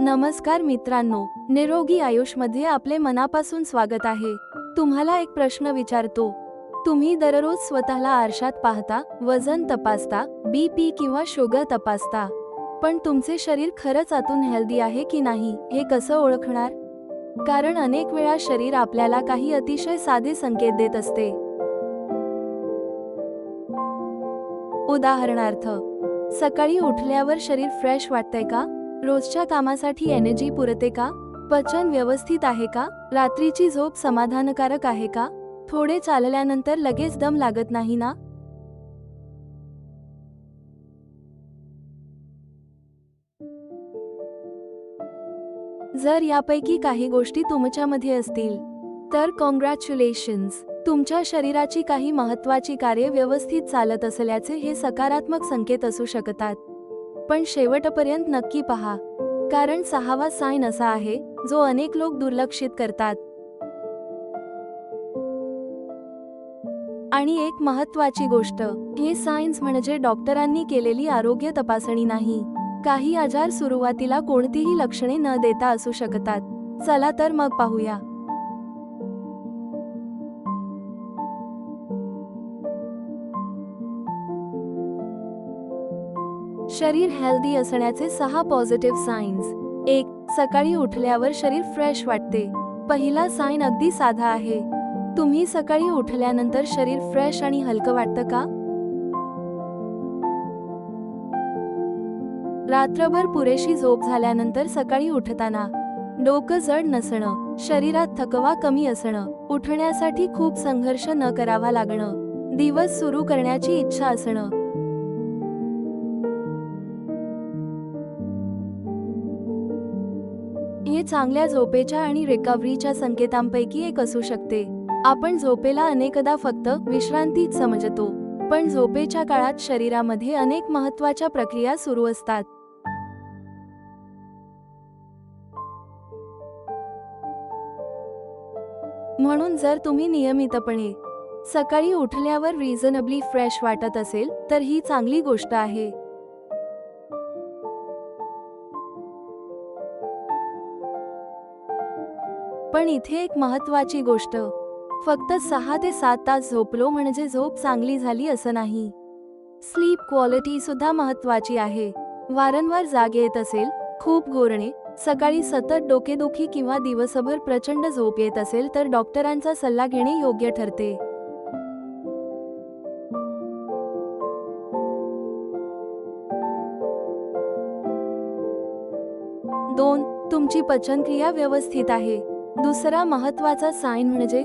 नमस्कार मित्रांनो, निरोगी आयुषमध्ये आपले मनापासून स्वागत आहे। तुम्हाला एक प्रश्न विचारतो, तुम्ही दररोज स्वतःला आरशात पाहता, वजन तपासता, बीपी किंवा शुगर तपासता, पण तुमचे शरीर खरंच आतून हेल्दी आहे की नाही हे कसं ओळखणार? कारण अनेक वेळा शरीर आपल्याला काही अतिशय साधे संकेत देत असते। उदाहरणार्थ, सकाळी उठल्यावर शरीर फ्रेश वाटतंय का? रोजच्या कामासाठी एनर्जी पुरते का? पचन व्यवस्थित आहे का? रात्रीची झोप समाधानकारक आहे का? थोडे चालल्यानंतर लगेच दम लागत नाही ना? जर यापैकी काही गोष्टी तुमच्यामध्ये असतील तर कॉंग्रॅच्युलेशन्स, तुमच्या शरीराची काही महत्त्वाची कार्ये व्यवस्थित चालत असल्याचे हे सकारात्मक संकेत असू शकतात। पण शेवटपर्यंत नक्की पहा, कारण 6वा साइन असा आहे जो अनेक लोक दुर्लक्षित करतात। आणि एक महत्त्वाची गोष्ट, हे सायन्स म्हणजे डॉक्टरांनी केलेली आरोग्य तपासणी नाही। काही आजार सुरुवातीला कोणतीही लक्षणे न देता असू शकतात। चला तर मग पाहूया। शरीर हेल्दी असण्याचे 6 पॉझिटिव्ह साइन्स। 1. सकाळी उठल्यावर शरीर फ्रेश वाटते। पहिला साइन अगदी साधा आहे। तुम्ही सकाळी उठल्यानंतर शरीर फ्रेश आणि हलकं वाटतं का? रात्रभर पुरेशी झोप झाल्यानंतर सकाळी उठताना डोकं जड नसणं, शरीरात थकवा कमी असणं, उठण्यासाठी खूप संघर्ष न करावा लागणं, दिवस सुरू करण्याची इच्छा असणं। हे चांगल्या झोपेच्या आणि रिकव्हरीच्या संकेतांपैकी एक असू शकते। आपण झोपेला अनेकदा फक्त विश्रांतीच समजतो, पण झोपेच्या काळात शरीरामध्ये अनेक महत्त्वाच्या प्रक्रिया सुरू असतात। म्हणून जर तुम्ही नियमितपणे सकाळी उठल्यावर रिझनेबली फ्रेश वाटत असेल तर ही चांगली गोष्ट आहे। पण इथे एक महत्त्वाची गोष्ट, फक्त 6 ते 7 तास झोपलो म्हणजे झोप चांगली झाली असं नाही। स्लीप क्वालिटी सुद्धा महत्त्वाची आहे। वारंवार जाग येत असेल, खूप घोरणे, सकाळी सतत डोकेदुखी किंवा दिवसभर प्रचंड झोप येत असेल तर डॉक्टरांचा सल्ला घेणे योग्य ठरते। 2. तुमची पचनक्रिया व्यवस्थित आहे। दुसरा महत्त्वाचा साइन म्हणजे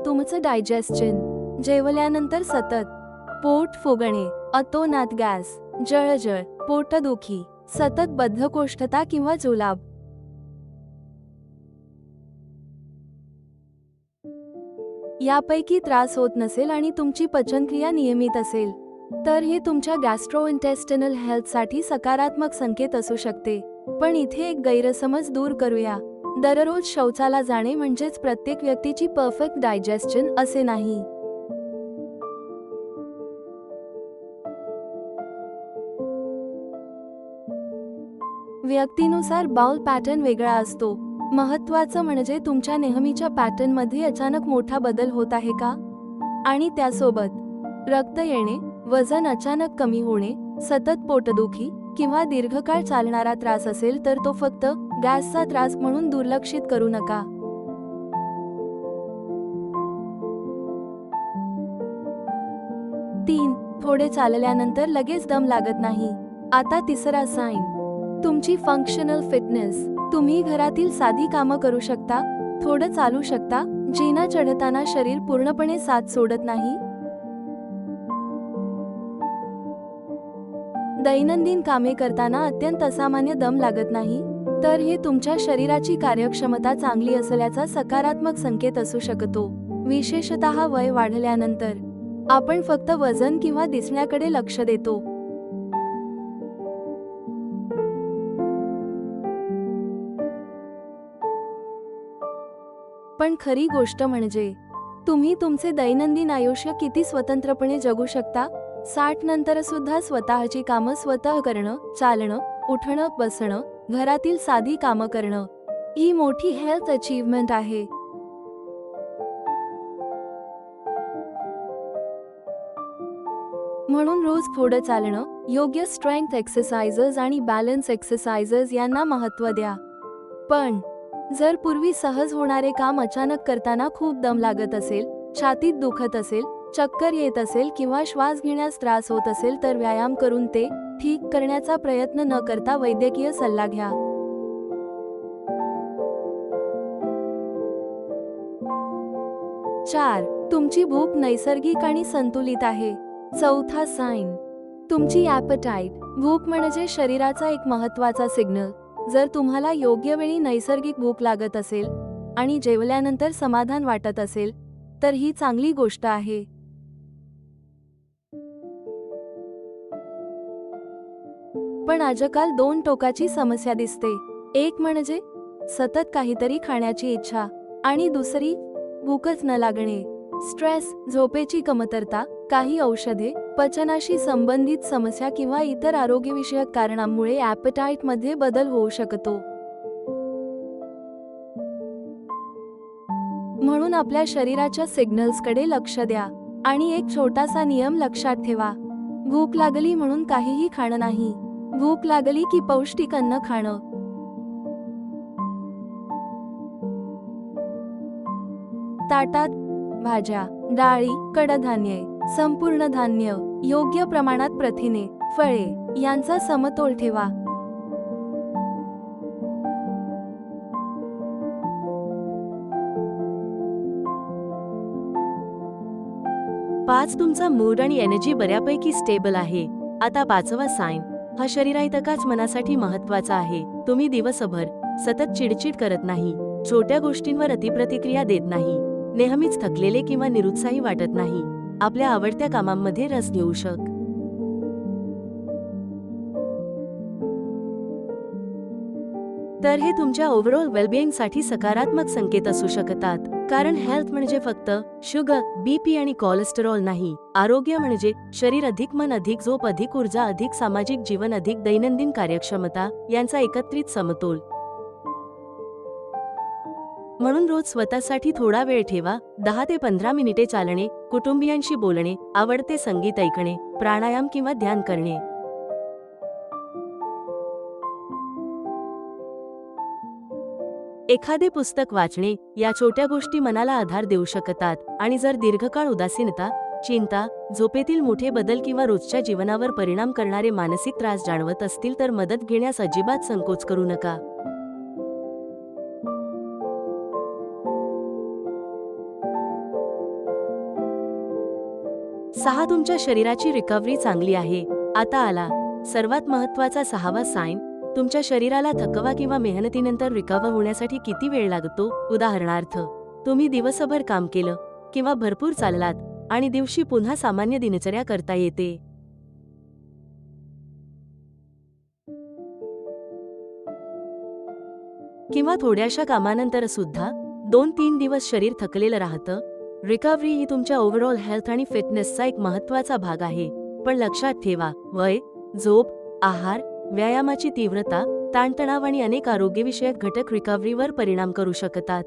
तुमचं डायजेस्शन। जेवल्यानंतर सतत पोट फुगणे, अतोनात गॅस, जळजळ, पोटदुखी, सतत बद्धकोष्ठता किंवा जुलाब यापैकी त्रास होत नसेल आणि तुमची पचनक्रिया नियमित असेल तर हे तुमच्या गॅस्ट्रोइंटेस्टिनल हेल्थसाठी सकारात्मक संकेत असू शकते। पण इथे एक गैरसमज दूर करूया, दररोज शौचाला जाणे म्हणजेच प्रत्येक व्यक्तीची परफेक्ट डायजेस्शन असे नाही। व्यक्तीनुसार बाउल पॅटर्न वेगळा असतो। महत्त्वाचं म्हणजे तुमच्या नेहमीच्या पॅटर्नमध्ये अचानक मोठा बदल होत आहे का? आणि त्यासोबत रक्त येणे, वजन अचानक कमी होणे, सतत पोटदुखी किंवा दीर्घकाळ चालणारा त्रास असेल तर तो फक्त गॅसचा त्रास म्हणून दुर्लक्षित करू नका। 3. थोडे चालल्यानंतर लगेच दम लागत नाही। आता तिसरा साइन, तुमची फंक्शनल फिटनेस। तुम्ही घरातील साधी कामं करू शकता, थोडं चालू शकता, जिना चढताना शरीर पूर्णपणे साथ सोडत नाही। दैनंदिन कामे करताना अत्यंत असामान्य दम लागत नाही, तर हे तुमच्या शरीराची कार्यक्षमता चांगली असल्याचा सकारात्मक संकेत असू शकतो। विशेषतः वय वाढल्यानंतर आपण फक्त वजन किंवा दिसण्याकडे लक्ष देतो। पण खरी गोष्ट म्हणजे तुम्ही तुमचे दैनंदिन आयुष्य किती स्वतंत्रपणे जगू शकता। 60 नंतर सुद्धा स्वतःची कामं स्वतः करणं, चालणं, उठणं, बसणं, घरातील साधी कामं करणं ही मोठी हेल्थ अचीवमेंट आहे. म्हणून रोज थोडं चालणं, योग्य स्ट्रेंथ एक्सरसाइजेस आणि बॅलन्स एक्सरसाइजेस यांना महत्त्व द्या. पण जर पूर्वी सहज होणारे काम अचानक करताना खूप दम लागत असेल, छातीत दुखत असेल, चक्कर येत असेल किंवा श्वास घेण्यास त्रास होत असेल तर व्यायाम करून ते ठीक करण्याचा प्रयत्न न करता वैद्यकीय सल्ला घ्या. 4. तुमची भूक नैसर्गिक आणि संतुलित आहे. चौथा साइन, तुमची ॲपेटाईट. भूक म्हणजे शरीराचा एक महत्त्वाचा सिग्नल. जर तुम्हाला योग्य वेळी नैसर्गिक भूक लागत असेल आणि जेवल्यानंतर समाधान वाटत असेल तर ही चांगली गोष्ट आहे. पण आजकाल 2 टोकाची समस्या दिसते. एक म्हणजे सतत काहीतरी खाण्याची इच्छा आणि दुसरी भूकच न लागणे. स्ट्रेस, झोपेची कमतरता, काही औषधे, पचनाशी संबंधित समस्या किंवा इतर आरोग्यविषयक कारणांमुळे ॲपेटाईटमध्ये बदल होऊ शकतो. म्हणून आपल्या शरीराच्या सिग्नल्सकडे लक्ष द्या आणि एक छोटासा नियम लक्षात ठेवा. भूक लागली म्हणून काहीही खाणं नाही. भूक लागली की पौष्टिक अन्न खाणं. ताटात भाज्या, डाळी, कडधान्ये, संपूर्ण धान्य, योग्य प्रमाणात प्रथिने, फळे यांचा समतोल ठेवा. 5. तुमचा मूड आणि एनर्जी बऱ्यापैकी स्टेबल आहे. आता 5वा साइन, हा शरीराइतकाच मनासाठी महत्त्वाचा आहे. तुम्ही दिवसभर सतत चिडचिड करत नाही, छोट्या गोष्टींवर अतिप्रतिक्रिया देत नाही, नेहमीच थकलेले किंवा निरुत्साही वाटत नाही, आपल्या आवडत्या कामांमध्ये रस घेऊ तर हे तुमच्या ओव्हरऑल वेलबिंगसाठी सकारात्मक संकेत असू शकतात. कारण हेल्थ म्हणजे फक्त शुगर, बीपी आणि कोलेस्टेरॉल नाही. आरोग्य म्हणजे शरीर अधिक मन अधिक झोप अधिक ऊर्जा अधिक सामाजिक जीवन अधिक दैनंदिन कार्यक्षमता यांचा एकत्रित समतोल. म्हणून रोज स्वतःसाठी थोडा वेळ ठेवा. 10 ते 15 मिनिटे चालणे, कुटुंबियांशी बोलणे, आवडते संगीत ऐकणे, प्राणायाम किंवा ध्यान करणे. एखादे पुस्तक वाचणे, या छोट्या गोष्टी मनाला आधार देऊ शकतात. आणि जर दीर्घकाळ उदासीनता, चिंता, झोपेतील मोठे बदल किंवा रोजच्या जीवनावर परिणाम करणारे मानसिक त्रास जाणवत असतील तर मदत घेण्यास अजिबात संकोच करू नका. 6. तुमच्या शरीराची रिकव्हरी चांगली आहे. आता आला सर्वात महत्त्वाचा 6वा साइन, तुमच्या शरीराला थकवा किंवा मेहनतीनंतर रिकव्हर होण्यासाठी किती वेळ लागतो. उदाहरणार्थ, तुम्ही दिवसभर काम केलं किंवा भरपूर चाललात आणि दिवशी पुन्हा सामान्य दिनचर्या करता येते. किंवा थोड्याशा कामानंतर सुद्धा 2-3 दिवस शरीर थकलेलं राहतं. रिकव्हरी ही तुमच्या ओव्हरऑल हेल्थ आणि फिटनेसचा एक महत्त्वाचा भाग आहे. पण लक्षात ठेवा, वय, झोप, आहार, व्यायामाची तीव्रता, ताणतणाव आणि अनेक आरोग्यविषयक घटक रिकव्हरीवर परिणाम करू शकतात.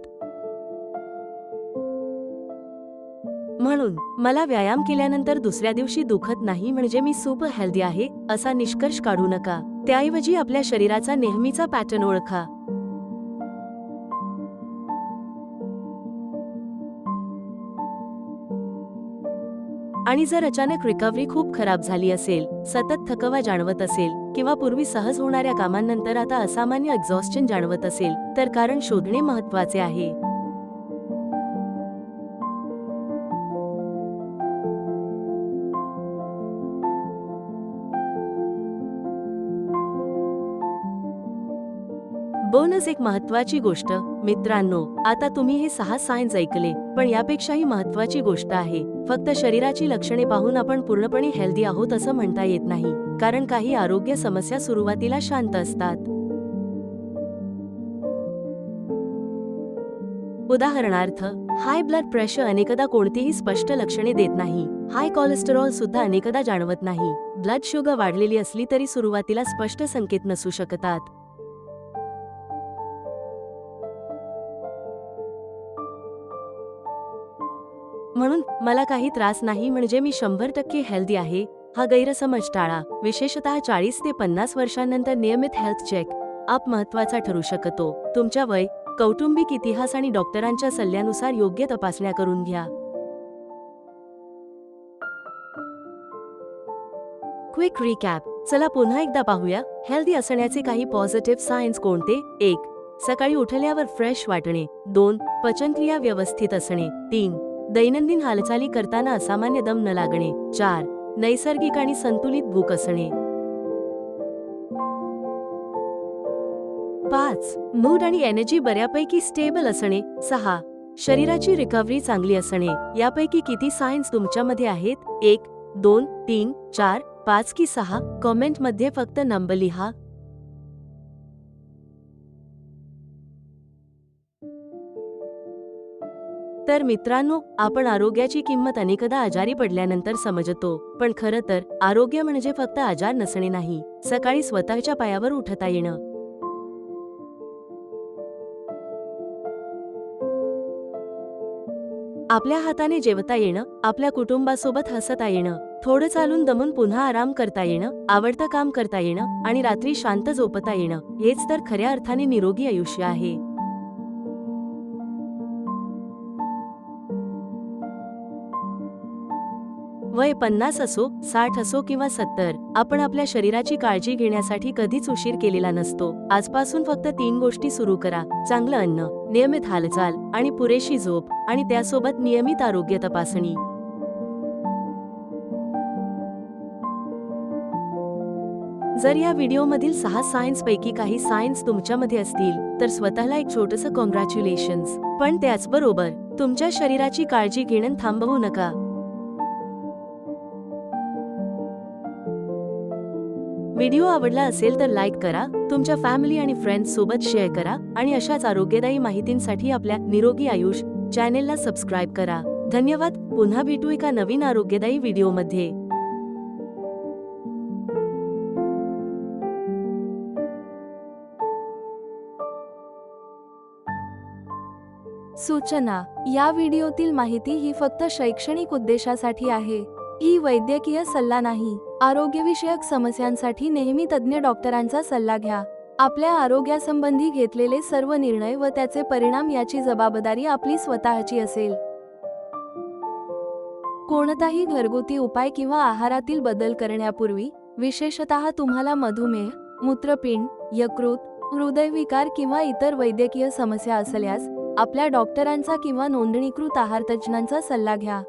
म्हणून मला व्यायाम केल्यानंतर दुसऱ्या दिवशी दुखत नाही म्हणजे मी सुपर हेल्दी आहे असा निष्कर्ष काढू नका. त्याऐवजी आपल्या शरीराचा नेहमीचा पॅटर्न ओळखा. आणि जर अचानक रिकव्हरी खूप खराब झाली असेल, सतत थकवा जाणवत असेल किंवा पूर्वी सहज होणाऱ्या कामांनंतर आता असामान्य एक्झॉस्शन जाणवत असेल तर कारण शोधणे महत्त्वाचे आहे. बोनस एक महत्त्वाची गोष्ट मित्रांनो, आता तुम्ही हे 6 साइन्स ऐकले, पण यापेक्षाही महत्त्वाची गोष्ट आहे, फक्त शरीराची लक्षणे पाहून आपण पूर्णपणे हेल्दी आहोत असं म्हणता येत नाही. कारण काही आरोग्य समस्या सुरुवातीला शांत असतात. उदाहरणार्थ, हाय ब्लड प्रेशर अनेकदा कोणतीही स्पष्ट लक्षणे देत नाही. हाय कोलेस्टेरॉल सुद्धा अनेकदा जाणवत नाही. ब्लड शुगर वाढलेली असली तरी सुरुवातीला स्पष्ट संकेत नसू शकतात. म्हणून मला काही त्रास नाही म्हणजे मी 100% हेल्दी आहे हा गैरसमज टाळा. विशेषतः 40 ते 50 वर्षांनंतर नियमित हेल्थ चेक अप महत्त्वाचा ठरू शकतो. तुमच्या वय, कौटुंबिक इतिहास आणि डॉक्टरांच्या सल्ल्यानुसार योग्य तपासण्या करून घ्या. Quick recap. चला पुन्हा एकदा पाहूया. हेल्दी असण्याचे काही पॉझिटिव्ह सायन्स कोणते? 1. सकाळी उठल्यावर फ्रेश वाटणे. 2. पचनक्रिया व्यवस्थित असणे. 3. दैनंदिन हालचाली करताना असामान्य दम न लागणे. 4. नैसर्गिक आणि संतुलित भूक असणे. 5. मूड आणि एनर्जी बऱ्यापैकी स्टेबल असणे. 6. शरीराची रिकव्हरी चांगली असणे. यापैकी किती सायन्स तुमच्यामध्ये आहेत? 1, 2, 3, 4, 5 की 6? कॉमेंटमध्ये फक्त नंबर लिहा. तर मित्रांनो, आपण आरोग्याची किंमत अनेकदा आजारी पडल्यानंतर समजतो. पण खरं तर आरोग्य म्हणजे फक्त आजार नसणे नाही, सकाळी स्वतःच्या पायावर उठता येणं. आपल्या हाताने जेवता येणं, आपल्या कुटुंबासोबत हसता येणं, थोडं चालून दमून पुन्हा आराम करता येणं, आवडतं काम करता येणं आणि रात्री शांत झोपता येणं, हेच तर खऱ्या अर्थाने निरोगी आयुष्य आहे. वय 50 असो, 60 असो किंवा 70, आपण आपल्या शरीराची काळजी घेण्यासाठी कधीच उशीर केलेला नसतो. आजपासून फक्त 3 गोष्टी सुरू करा: चांगलं अन्न, नियमित हालचाल आणि पुरेशी झोप, आणि त्यासोबत नियमित आरोग्य तपासणी. जर या व्हिडिओमधील 6 सायन्स पैकी काही सायन्स तुमच्यामध्ये असतील तर स्वतःला एक छोटंसं कॉंग्रॅच्युलेशन्स. पण त्याचबरोबर तुमच्या शरीराची काळजी घेणं थांबवू नका. व्हिडिओ आवडला असेल तर लाईक करा, तुमच्या फॅमिली आणि फ्रेंड्स सोबत शेअर करा आणि अशाच आरोग्यदायी माहितींसाठी आपल्या निरोगी आयुष चॅनेलला सबस्क्राईब करा. धन्यवाद. पुन्हा भेटू एका नवीन आरोग्यदायी व्हिडिओमध्ये. सूचना: या व्हिडिओतील माहिती ही फक्त शैक्षणिक उद्देशासाठी आहे. ही वैद्यकीय सल्ला नाही. आरोग्यविषयक समस्यांसाठी नेहमी तज्ज्ञ डॉक्टरांचा सल्ला घ्या. आपल्या आरोग्यासंबंधी घेतलेले सर्व निर्णय व त्याचे परिणाम याची जबाबदारी आपली स्वतःची असेल. कोणताही घरगुती उपाय किंवा आहारातील बदल करण्यापूर्वी, विशेषतः तुम्हाला मधुमेह, मूत्रपिंड, यकृत, हृदयविकार किंवा इतर वैद्यकीय समस्या असल्यास आपल्या डॉक्टरांचा किंवा नोंदणीकृत आहारतज्ज्ञांचा सल्ला घ्या.